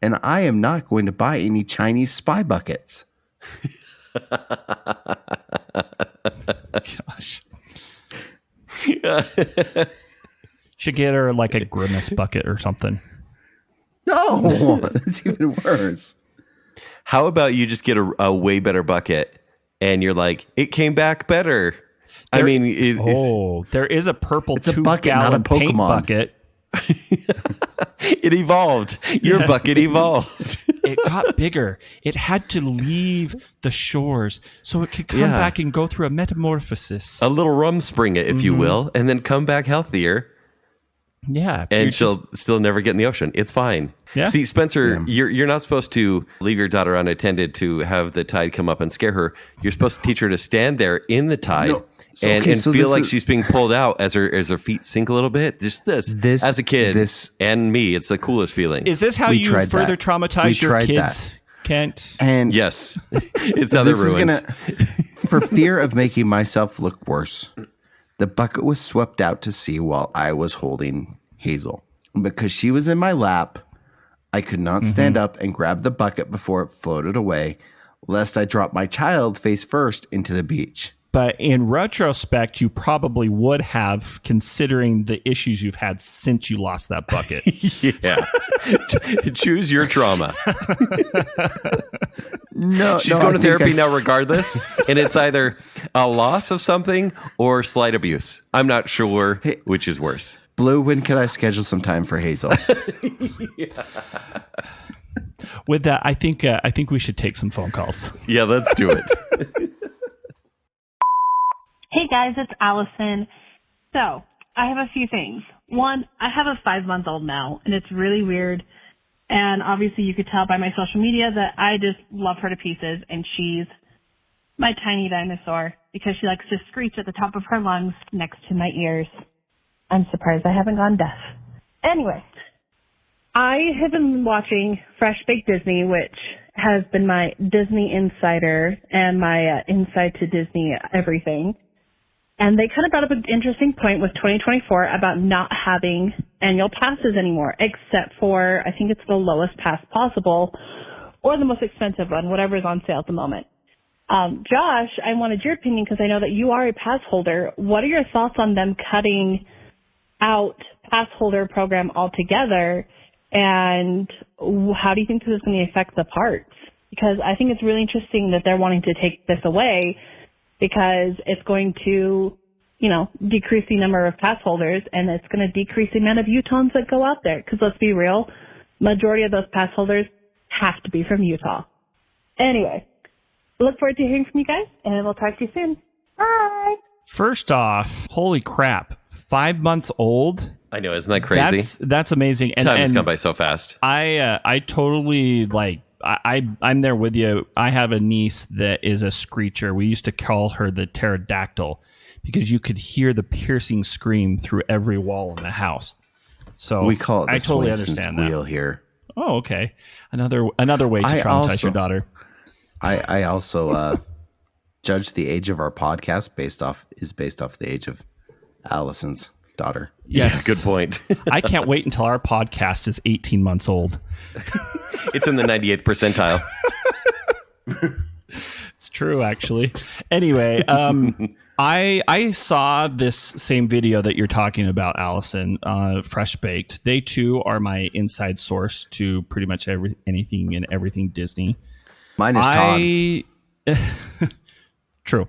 And I am not going to buy any Chinese spy buckets. Gosh. Should get her like a grimace bucket or something. No, that's even worse. How about you just get a way better bucket and you're like, it came back better. There is a purple it's a bucket, not a Pokemon paint bucket. It evolved. Your bucket evolved. It got bigger. It had to leave the shores so it could come back and go through a metamorphosis. A little Rumspringa, if you will, and then come back healthier. Yeah. And she'll still never get in the ocean. It's fine. Yeah. See, Spencer, you're not supposed to leave your daughter unattended to have the tide come up and scare her. You're supposed to teach her to stand there in the tide and feel like she's being pulled out as her feet sink a little bit. Just this as a kid and me, it's the coolest feeling. Is this how you further traumatize your kids, Kent? And yes, it's other ruins. For fear of making myself look worse, the bucket was swept out to sea while I was holding Hazel. Because she was in my lap, I could not stand up and grab the bucket before it floated away, lest I drop my child face first into the beach. But in retrospect, you probably would have, considering the issues you've had since you lost that bucket. Yeah. Choose your trauma. She's going to therapy now regardless, and it's either a loss of something or slight abuse. I'm not sure which is worse. Blue, when can I schedule some time for Hazel? With that, I think we should take some phone calls. Yeah, let's do it. Hey guys, it's Allison. So, I have a few things. One, I have a 5-month-old now, and it's really weird. And obviously you could tell by my social media that I just love her to pieces, and she's my tiny dinosaur because she likes to screech at the top of her lungs next to my ears. I'm surprised I haven't gone deaf. Anyway, I have been watching Fresh Baked Disney, which has been my Disney insider and my insight to Disney everything. And they kind of brought up an interesting point with 2024 about not having annual passes anymore, except for, I think it's the lowest pass possible or the most expensive one, whatever is on sale at the moment. Josh, I wanted your opinion because I know that you are a pass holder. What are your thoughts on them cutting out pass holder program altogether? And how do you think this is going to affect the parks? Because I think it's really interesting that they're wanting to take this away, because it's going to, decrease the number of pass holders, and it's going to decrease the amount of Utahns that go out there. Because let's be real, majority of those pass holders have to be from Utah. Anyway, look forward to hearing from you guys, and we'll talk to you soon. Bye. First off, holy crap, 5 months old. I know, isn't that crazy? That's amazing. And time has gone by so fast. I totally I'm there with you. I have a niece that is a screecher. We used to call her the pterodactyl because you could hear the piercing scream through every wall in the house. So we call it the I totally Swainson's understand wheel that. Here. Oh, okay. Another way to traumatize your daughter. I also judge the age of our podcast based off the age of Allison's daughter. Yes, yeah, good point. I can't wait until our podcast is 18 months old. It's in the 98th percentile. It's true, actually. Anyway, I saw this same video that you're talking about, Allison, Fresh Baked. They too are my inside source to pretty much anything and everything Disney. Mine is Todd. True.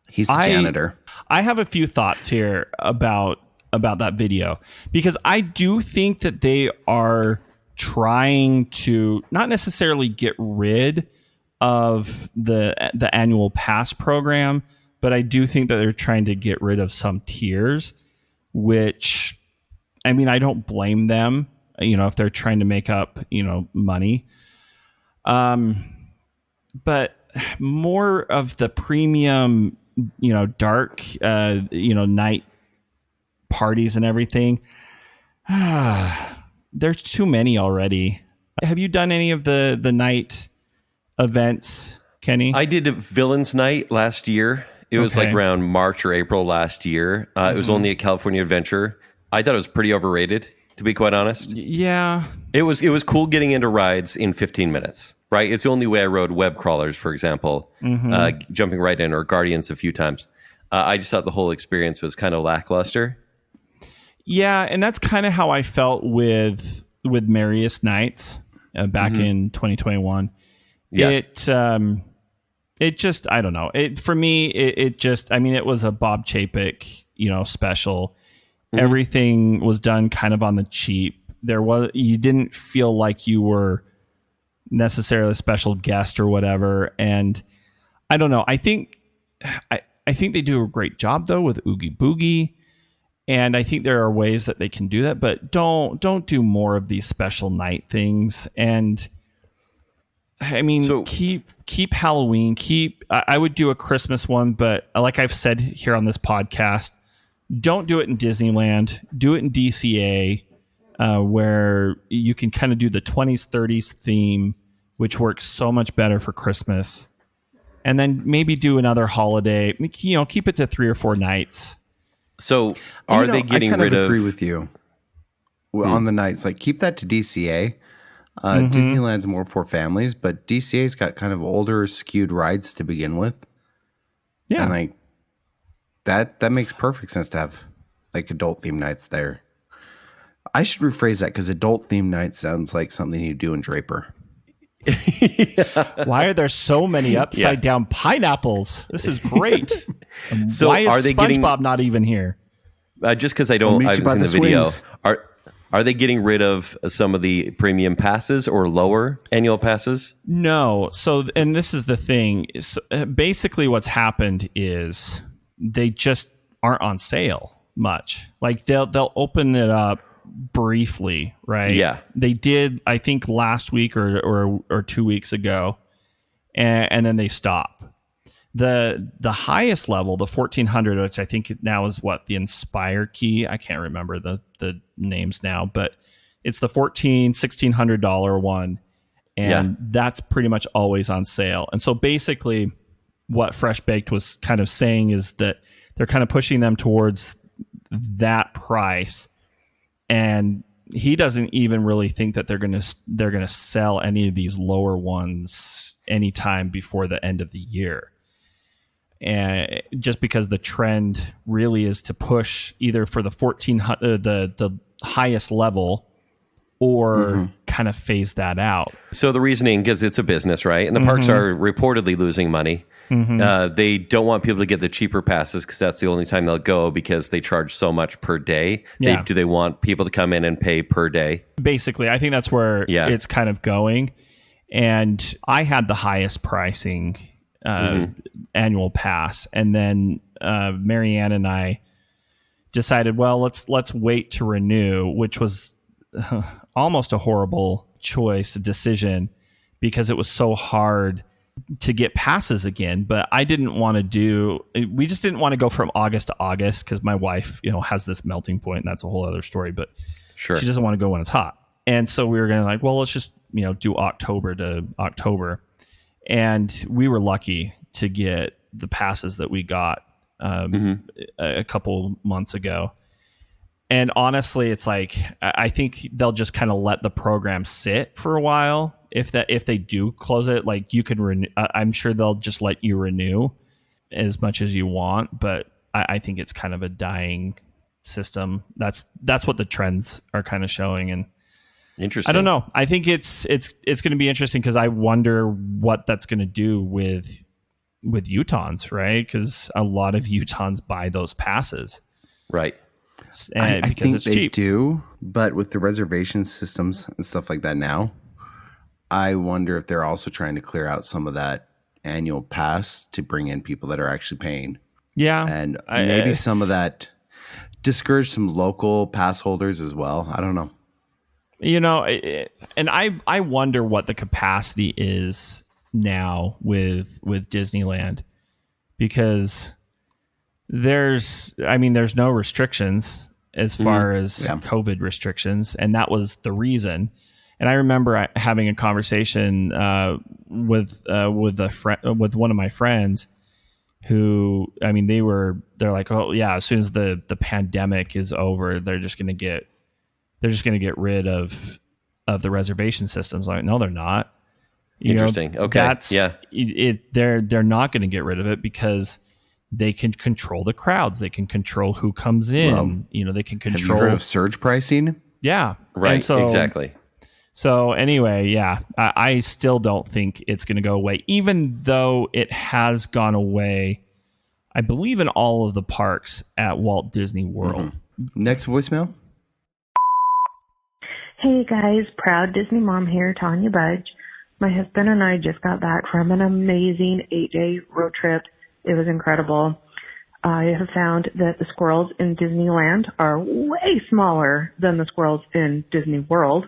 He's the janitor. I have a few thoughts here about that video, because I do think that they are trying to not necessarily get rid of the annual pass program, but I do think that they're trying to get rid of some tiers, which, I mean, I don't blame them, if they're trying to make up, money. But more of the premium, dark, night parties and everything. There's too many already. Have you done any of the night events, Kenny? I did a Villains Night last year. It was like around March or April last year. It was only a California Adventure. I thought it was pretty overrated, to be quite honest. Yeah. It was cool getting into rides in 15 minutes, right? It's the only way I rode web crawlers, for example, jumping right in, or Guardians a few times. I just thought the whole experience was kind of lackluster. Yeah, and that's kind of how I felt with Merriest Nights back in 2021. Yeah. It just, I don't know. For me, it just, I mean, it was a Bob Chapek, special. Everything was done kind of on the cheap. You didn't feel like you were necessarily a special guest or whatever. And I don't know. I think they do a great job though with Oogie Boogie. And I think there are ways that they can do that, but don't do more of these special night things. And I mean, keep Halloween, I would do a Christmas one, but like I've said here on this podcast, don't do it in Disneyland. Do it in DCA, where you can kind of do the 20s, 30s theme, which works so much better for Christmas. And then maybe do another holiday, keep it to 3 or 4 nights. So are they getting rid of... I agree with you on the nights. Like, keep that to DCA. Disneyland's more for families, but DCA's got kind of older, skewed rides to begin with. Yeah. And like that makes perfect sense to have like adult theme nights there. I should rephrase that, because adult theme night sounds like something you do in Draper. Why are there so many upside down pineapples? This is great. So why is are they SpongeBob not even here? Just because I was in the video. Are they getting rid of some of the premium passes or lower annual passes? No. So, and this is the thing. Basically, what's happened is they just aren't on sale much. Like they'll open it up briefly, right? Yeah. They did, I think, last week or 2 weeks ago, and then they stop. The highest level, the 1400, which I think now is the Inspire Key. I can't remember the names now, but it's the $1,600 one, and that's pretty much always on sale. And so basically, what Fresh Baked was kind of saying is that they're kind of pushing them towards that price, and he doesn't even really think that they're gonna sell any of these lower ones anytime before the end of the year. And just because the trend really is to push either for the 1400, the highest level, or kind of phase that out. So the reasoning, because it's a business, right? And the parks are reportedly losing money. They don't want people to get the cheaper passes because that's the only time they'll go, because they charge so much per day. Yeah. Do they want people to come in and pay per day? Basically, I think that's where it's kind of going. And I had the highest pricing annual pass, and then Marianne and I decided, well, let's wait to renew, which was almost a horrible decision, because it was so hard to get passes again. But I didn't want to we just didn't want to go from August to August, because my wife, has this melting point, and that's a whole other story, but she doesn't want to go when it's hot. And so we were going to let's just, do October to October. And we were lucky to get the passes that we got a couple months ago. And honestly, it's like, I think they'll just kind of let the program sit for a while. If they do close it, like, you can renew. I'm sure they'll just let you renew as much as you want. But I think it's kind of a dying system. That's what the trends are kind of showing. And interesting. I don't know. I think it's going to be interesting, because I wonder what that's going to do with Utahns, right? Because a lot of Utahns buy those passes, right? And I think it's they cheap. do, but with the reservation systems and stuff like that now, I wonder if they're also trying to clear out some of that annual pass to bring in people that are actually paying. Yeah. And maybe some of that discourage some local pass holders as well. I don't know. You know, and I wonder what the capacity is now with Disneyland, because there's no restrictions as far as COVID restrictions, and that was the reason. And I remember having a conversation with one of my friends who, I mean, they're like, oh yeah, as soon as the pandemic is over, they're just going to get rid of the reservation systems. Like, no, they're not. Interesting. Okay. They're not going to get rid of it because they can control the crowds. They can control who comes in. Well, they can control. Have you heard of surge pricing? Yeah. Right. Exactly. So anyway, yeah, I still don't think it's going to go away, even though it has gone away, I believe, in all of the parks at Walt Disney World. Mm-hmm. Next voicemail. Hey guys, proud Disney mom here, Tonya Budge. My husband and I just got back from an amazing 8-day road trip. It was incredible. I have found that the squirrels in Disneyland are way smaller than the squirrels in Disney World.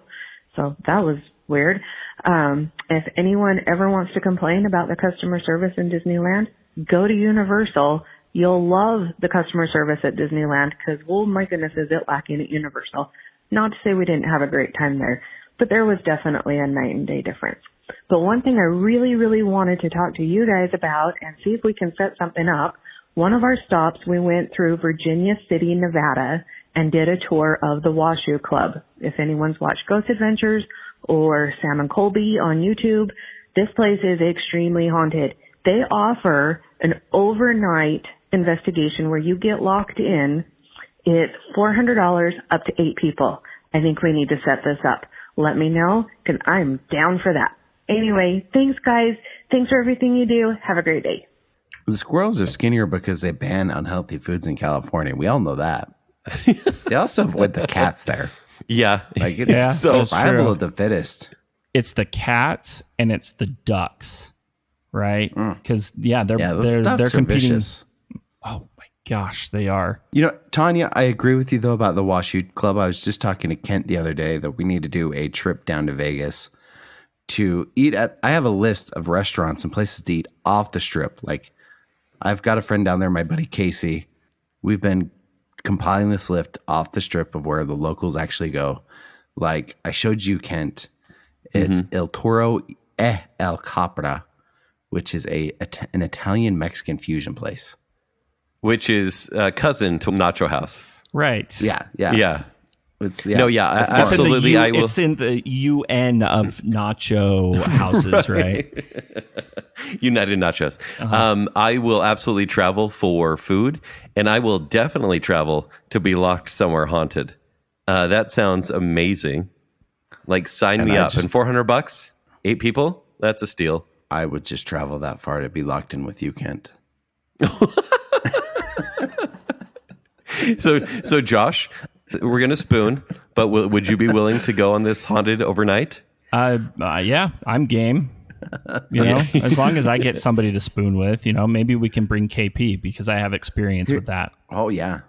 So that was weird. If anyone ever wants to complain about the customer service in Disneyland, go to Universal. You'll love the customer service at Disneyland because, oh my goodness, is it lacking at Universal. Not to say we didn't have a great time there, but there was definitely a night and day difference. But one thing I really, really wanted to talk to you guys about and see if we can set something up. One of our stops, we went through Virginia City, Nevada, and did a tour of the Washoe Club. If anyone's watched Ghost Adventures or Sam and Colby on YouTube, this place is extremely haunted. They offer an overnight investigation where you get locked in. It's $400 up to 8 people. I think we need to set this up. Let me know, because I'm down for that. Anyway, thanks, guys. Thanks for everything you do. Have a great day. The squirrels are skinnier because they ban unhealthy foods in California. We all know that. They also avoid the cats there. Yeah. Like, it's survival of the fittest. It's the cats and it's the ducks, right? Because they're competing. Vicious. Oh my gosh, they are. You know, Tonya, I agree with you though about the Washoe Club. I was just talking to Kent the other day that we need to do a trip down to Vegas to eat at. I have a list of restaurants and places to eat off the strip. Like, I've got a friend down there, my buddy Casey. We've been compiling this list off the strip of where the locals actually go. Like, I showed you, Kent. It's El Toro El Capra, which is an Italian-Mexican fusion place. Which is cousin to Nacho House. Right. Yeah. It's absolutely. It's in the UN of nacho houses, right? United Nachos. I will absolutely travel for food, and I will definitely travel to be locked somewhere haunted. That sounds amazing. Like, sign me up. And $400, 8 people, that's a steal. I would just travel that far to be locked in with you, Kent. So Josh, we're gonna spoon, but would you be willing to go on this haunted overnight? Yeah, I'm game. As long as I get somebody to spoon with, maybe we can bring KP because I have experience with that. Oh yeah.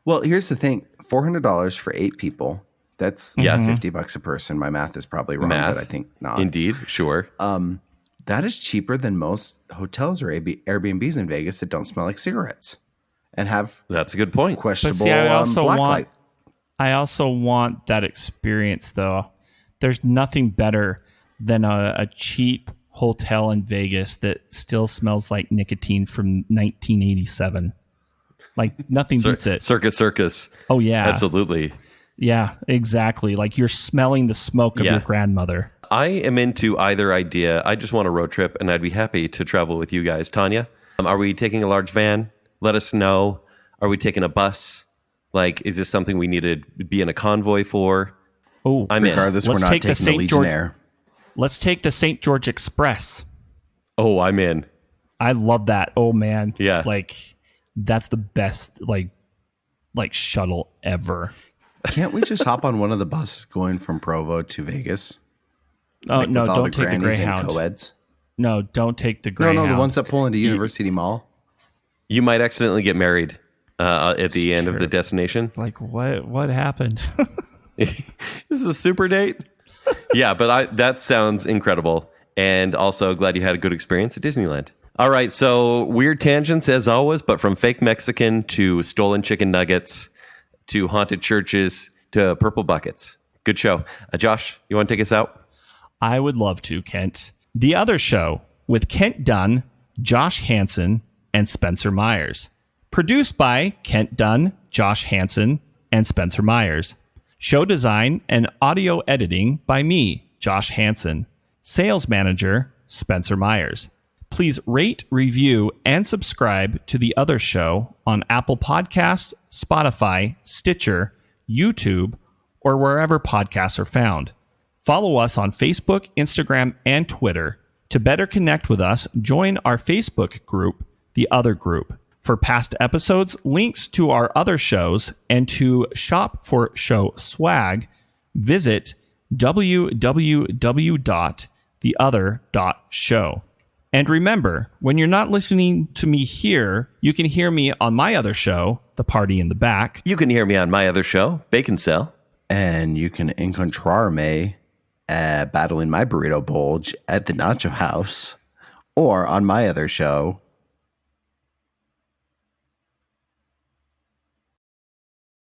Well, here's the thing: $400 for 8 people. That's $50 a person. My math is probably wrong, but I think not. Indeed, sure. That is cheaper than most hotels or Airbnbs in Vegas that don't smell like cigarettes and have. That's a good point. Questionable. But see, I also want that experience, though. There's nothing better than a cheap hotel in Vegas that still smells like nicotine from 1987. Like, nothing beats it. Circus. Oh yeah, absolutely. Yeah, exactly. Like, you're smelling the smoke of your grandmother. I am into either idea. I just want a road trip, and I'd be happy to travel with you guys. Tonya, are we taking a large van? Let us know. Are we taking a bus? Like, is this something we need to be in a convoy for? Oh, regardless, we're not taking the Legionnaire. Let's take the St. George Express. Oh, I'm in. I love that. Oh man, yeah. Like, that's the best like shuttle ever. Can't we just hop on one of the buses going from Provo to Vegas? Oh, Like no, with all don't take the grannies and Greyhound. co-eds? No, don't take the Greyhound. No, the ones that pull into University Mall. You might accidentally get married at the end of the destination. Like, what happened? This is a super date. Yeah, but that sounds incredible. And also glad you had a good experience at Disneyland. All right, so weird tangents as always, but from fake Mexican to stolen chicken nuggets to haunted churches to purple buckets. Good show. Josh, you want to take us out? I would love to, Kent. The Other Show with Kent Dunn, Josh Hansen, and Spencer Myers. Produced by Kent Dunn, Josh Hansen, and Spencer Myers. Show design and audio editing by me, Josh Hansen. Sales manager, Spencer Myers. Please rate, review, and subscribe to The Other Show on Apple Podcasts, Spotify, Stitcher, YouTube, or wherever podcasts are found. Follow us on Facebook, Instagram, and Twitter. To better connect with us, join our Facebook group, The Other Group. For past episodes, links to our other shows, and to shop for show swag, visit www.theother.show. And remember, when you're not listening to me here, you can hear me on my other show, The Party in the Back. You can hear me on my other show, Bacon Cell. And you can encontrar me battling my burrito bulge at the Nacho House, or on my other show,